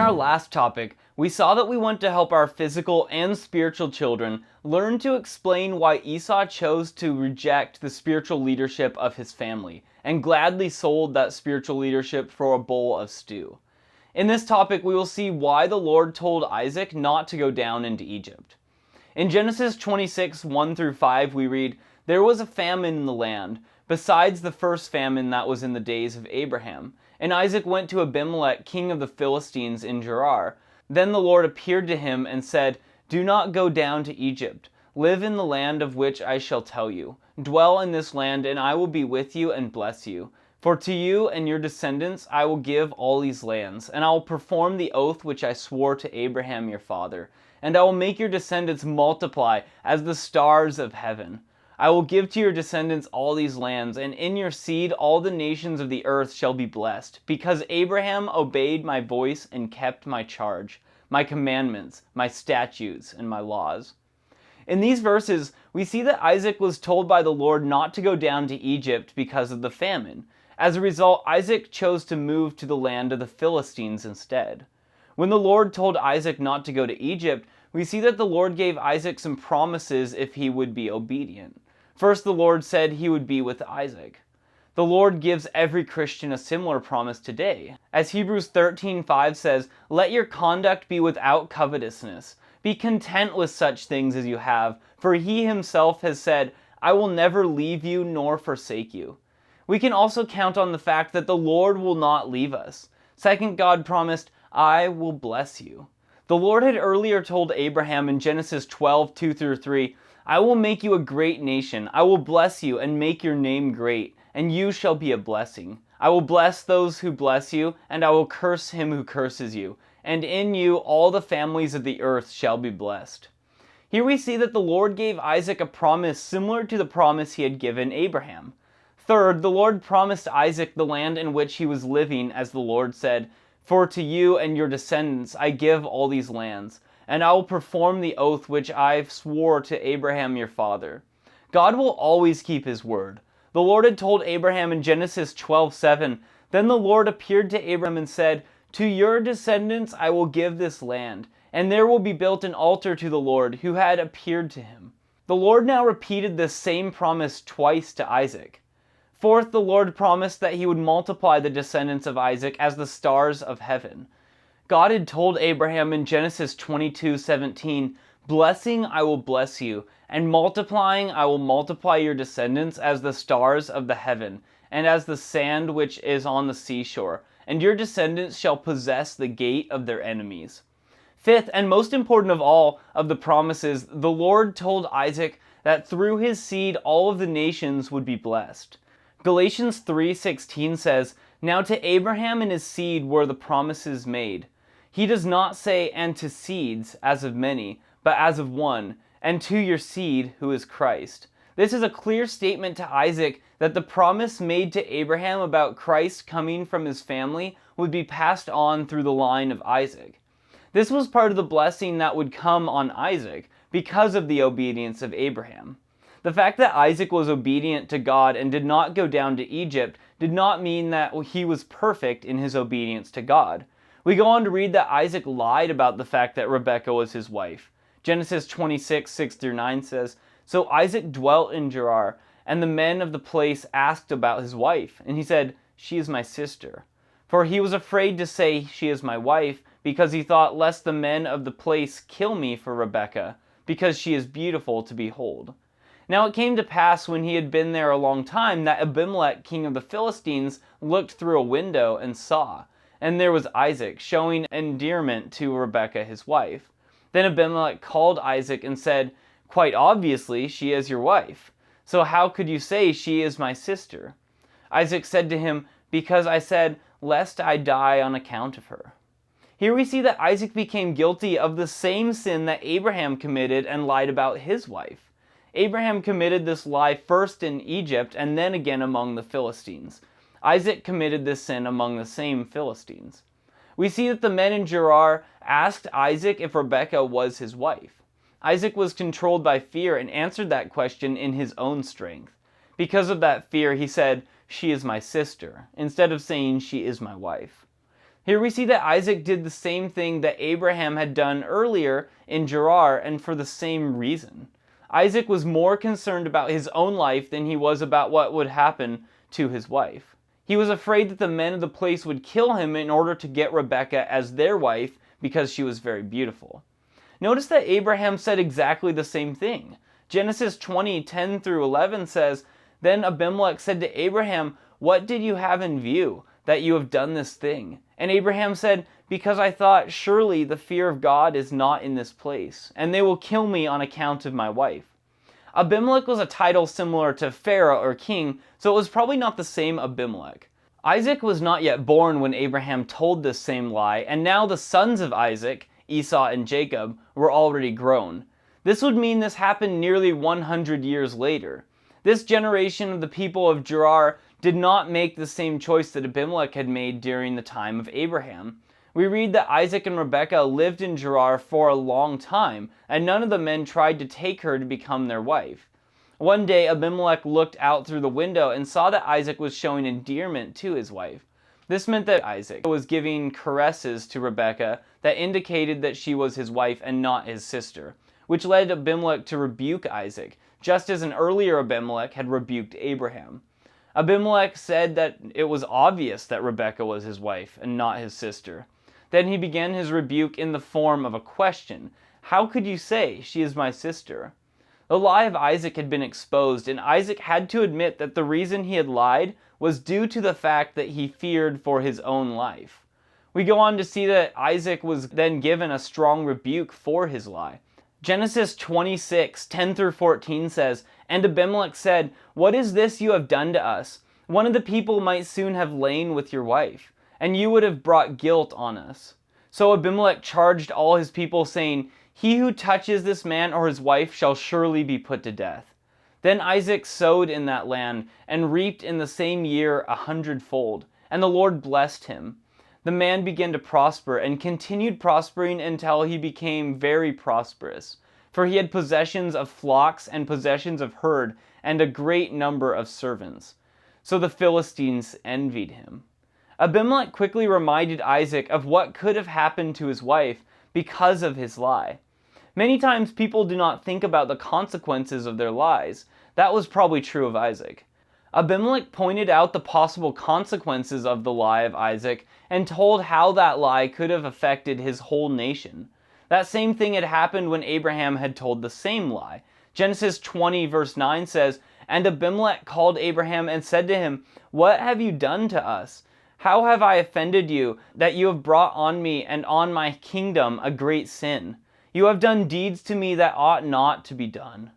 our last topic, we saw that we want to help our physical and spiritual children learn to explain why Esau chose to reject the spiritual leadership of his family and gladly sold that spiritual leadership for a bowl of stew. In this topic, we will see why the Lord told Isaac not to go down into Egypt. In Genesis 26, 1-5, we read, "There was a famine in the land, besides the first famine that was in the days of Abraham. And Isaac went to Abimelech, king of the Philistines, in Gerar. Then the Lord appeared to him and said, 'Do not go down to Egypt. Live in the land of which I shall tell you. Dwell in this land, and I will be with you and bless you. For to you and your descendants I will give all these lands, and I will perform the oath which I swore to Abraham your father. And I will make your descendants multiply as the stars of heaven. I will give to your descendants all these lands, and in your seed all the nations of the earth shall be blessed, because Abraham obeyed my voice and kept my charge, my commandments, my statutes, and my laws.'" In these verses, we see that Isaac was told by the Lord not to go down to Egypt because of the famine. As a result, Isaac chose to move to the land of the Philistines instead. When the Lord told Isaac not to go to Egypt, we see that the Lord gave Isaac some promises if he would be obedient. First, the Lord said he would be with Isaac. The Lord gives every Christian a similar promise today. As Hebrews 13:5 says, "Let your conduct be without covetousness. Be content with such things as you have, for he himself has said, 'I will never leave you nor forsake you.'" We can also count on the fact that the Lord will not leave us. Second, God promised, "I will bless you." The Lord had earlier told Abraham in Genesis 12:2-3, "I will make you a great nation. I will bless you and make your name great, and you shall be a blessing. I will bless those who bless you, and I will curse him who curses you. And in you all the families of the earth shall be blessed." Here we see that the Lord gave Isaac a promise similar to the promise he had given Abraham. Third, the Lord promised Isaac the land in which he was living, as the Lord said, "For to you and your descendants I give all these lands, and I will perform the oath which I swore to Abraham your father." God will always keep his word. The Lord had told Abraham in Genesis 12:7, "Then the Lord appeared to Abraham and said, 'To your descendants I will give this land, and there will be built an altar to the Lord who had appeared to him.'" The Lord now repeated this same promise twice to Isaac. Fourth, the Lord promised that he would multiply the descendants of Isaac as the stars of heaven. God had told Abraham in Genesis 22:17, "Blessing I will bless you, and multiplying I will multiply your descendants as the stars of the heaven, and as the sand which is on the seashore, and your descendants shall possess the gate of their enemies." Fifth, and most important of all of the promises, the Lord told Isaac that through his seed all of the nations would be blessed. Galatians 3:16 says, "Now to Abraham and his seed were the promises made." He does not say, "and to seeds," as of many, but as of one, "and to your seed, who is Christ." This is a clear statement to Isaac that the promise made to Abraham about Christ coming from his family would be passed on through the line of Isaac. This was part of the blessing that would come on Isaac because of the obedience of Abraham. The fact that Isaac was obedient to God and did not go down to Egypt did not mean that he was perfect in his obedience to God. We go on to read that Isaac lied about the fact that Rebekah was his wife. Genesis 26:6-9 says, "So Isaac dwelt in Gerar, and the men of the place asked about his wife, and he said, 'She is my sister.' For he was afraid to say, 'She is my wife,' because he thought lest the men of the place kill me for Rebekah, because she is beautiful to behold." Now it came to pass when he had been there a long time that Abimelech, king of the Philistines, looked through a window and saw, and there was Isaac, showing endearment to Rebekah his wife. Then Abimelech called Isaac and said, "Quite obviously she is your wife. So how could you say she is my sister?" Isaac said to him, "Because I said, lest I die on account of her." Here we see that Isaac became guilty of the same sin that Abraham committed and lied about his wife. Abraham committed this lie first in Egypt and then again among the Philistines. Isaac committed this sin among the same Philistines. We see that the men in Gerar asked Isaac if Rebekah was his wife. Isaac was controlled by fear and answered that question in his own strength. Because of that fear, he said, "She is my sister," instead of saying, "She is my wife." Here we see that Isaac did the same thing that Abraham had done earlier in Gerar, and for the same reason. Isaac was more concerned about his own life than he was about what would happen to his wife. He was afraid that the men of the place would kill him in order to get Rebekah as their wife because she was very beautiful. Notice that Abraham said exactly the same thing. Genesis 20:10-11 says, "Then Abimelech said to Abraham, 'What did you have in view, that you have done this thing?' And Abraham said, 'Because I thought, surely the fear of God is not in this place, and they will kill me on account of my wife.'" Abimelech was a title similar to Pharaoh or king, so it was probably not the same Abimelech. Isaac was not yet born when Abraham told this same lie, and now the sons of Isaac, Esau and Jacob, were already grown. This would mean this happened nearly 100 years later. This generation of the people of Gerar did not make the same choice that Abimelech had made during the time of Abraham. We read that Isaac and Rebekah lived in Gerar for a long time, and none of the men tried to take her to become their wife. One day Abimelech looked out through the window and saw that Isaac was showing endearment to his wife. This meant that Isaac was giving caresses to Rebekah that indicated that she was his wife and not his sister, which led Abimelech to rebuke Isaac, just as an earlier Abimelech had rebuked Abraham. Abimelech said that it was obvious that Rebekah was his wife and not his sister. Then he began his rebuke in the form of a question. "How could you say, 'She is my sister'?" The lie of Isaac had been exposed, and Isaac had to admit that the reason he had lied was due to the fact that he feared for his own life. We go on to see that Isaac was then given a strong rebuke for his lie. Genesis 26:10-14 says, "And Abimelech said, 'What is this you have done to us? One of the people might soon have lain with your wife, and you would have brought guilt on us.' So Abimelech charged all his people, saying, 'He who touches this man or his wife shall surely be put to death.' Then Isaac sowed in that land, and reaped in the same year 100-fold, and the Lord blessed him. The man began to prosper, and continued prospering until he became very prosperous, for he had possessions of flocks and possessions of herd, and a great number of servants. So the Philistines envied him." Abimelech quickly reminded Isaac of what could have happened to his wife because of his lie. Many times people do not think about the consequences of their lies. That was probably true of Isaac. Abimelech pointed out the possible consequences of the lie of Isaac and told how that lie could have affected his whole nation. That same thing had happened when Abraham had told the same lie. Genesis 20:9 says, "And Abimelech called Abraham and said to him, 'What have you done to us? How have I offended you, that you have brought on me and on my kingdom a great sin? You have done deeds to me that ought not to be done.'"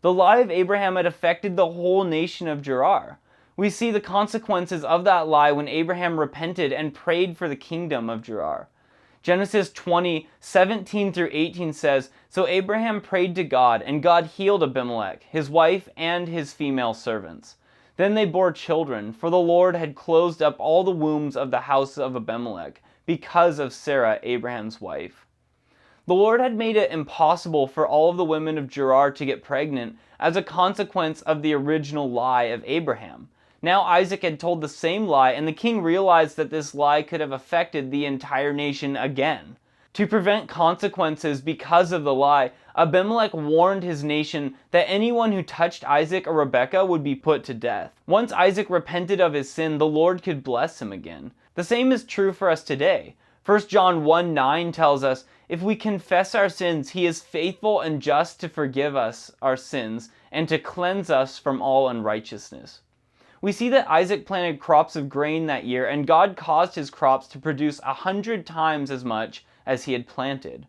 The lie of Abraham had affected the whole nation of Gerar. We see the consequences of that lie when Abraham repented and prayed for the kingdom of Gerar. Genesis 20:17-18 says, "So Abraham prayed to God, and God healed Abimelech, his wife, and his female servants. Then they bore children, for the Lord had closed up all the wombs of the house of Abimelech, because of Sarah, Abraham's wife." The Lord had made it impossible for all of the women of Gerar to get pregnant as a consequence of the original lie of Abraham. Now Isaac had told the same lie, and the king realized that this lie could have affected the entire nation again. To prevent consequences because of the lie, Abimelech warned his nation that anyone who touched Isaac or Rebekah would be put to death. Once Isaac repented of his sin, the Lord could bless him again. The same is true for us today. 1 John 1:9 tells us, "If we confess our sins, he is faithful and just to forgive us our sins and to cleanse us from all unrighteousness." We see that Isaac planted crops of grain that year, and God caused his crops to produce 100 times as much as he had planted.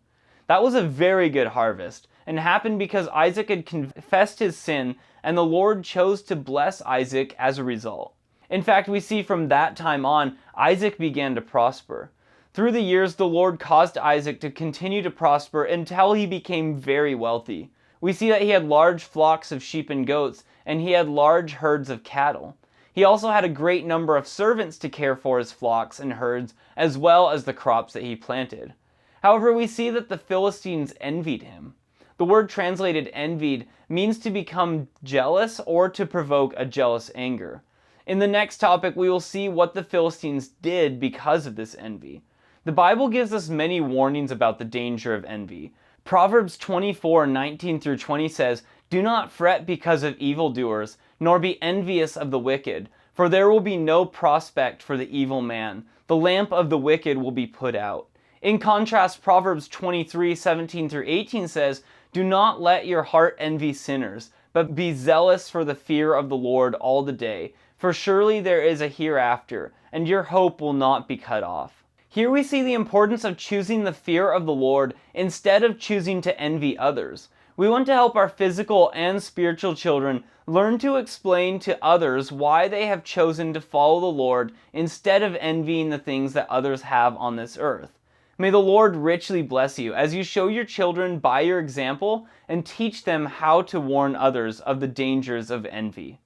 That was a very good harvest, and happened because Isaac had confessed his sin, and the Lord chose to bless Isaac as a result. In fact, we see from that time on, Isaac began to prosper. Through the years, the Lord caused Isaac to continue to prosper until he became very wealthy. We see that he had large flocks of sheep and goats, and he had large herds of cattle. He also had a great number of servants to care for his flocks and herds, as well as the crops that he planted. However, we see that the Philistines envied him. The word translated envied means to become jealous or to provoke a jealous anger. In the next topic, we will see what the Philistines did because of this envy. The Bible gives us many warnings about the danger of envy. Proverbs 24:19-20 says, "Do not fret because of evildoers, nor be envious of the wicked, for there will be no prospect for the evil man. The lamp of the wicked will be put out." In contrast, Proverbs 23:17-18 says, "Do not let your heart envy sinners, but be zealous for the fear of the Lord all the day, for surely there is a hereafter, and your hope will not be cut off." Here we see the importance of choosing the fear of the Lord instead of choosing to envy others. We want to help our physical and spiritual children learn to explain to others why they have chosen to follow the Lord instead of envying the things that others have on this earth. May the Lord richly bless you as you show your children by your example and teach them how to warn others of the dangers of envy.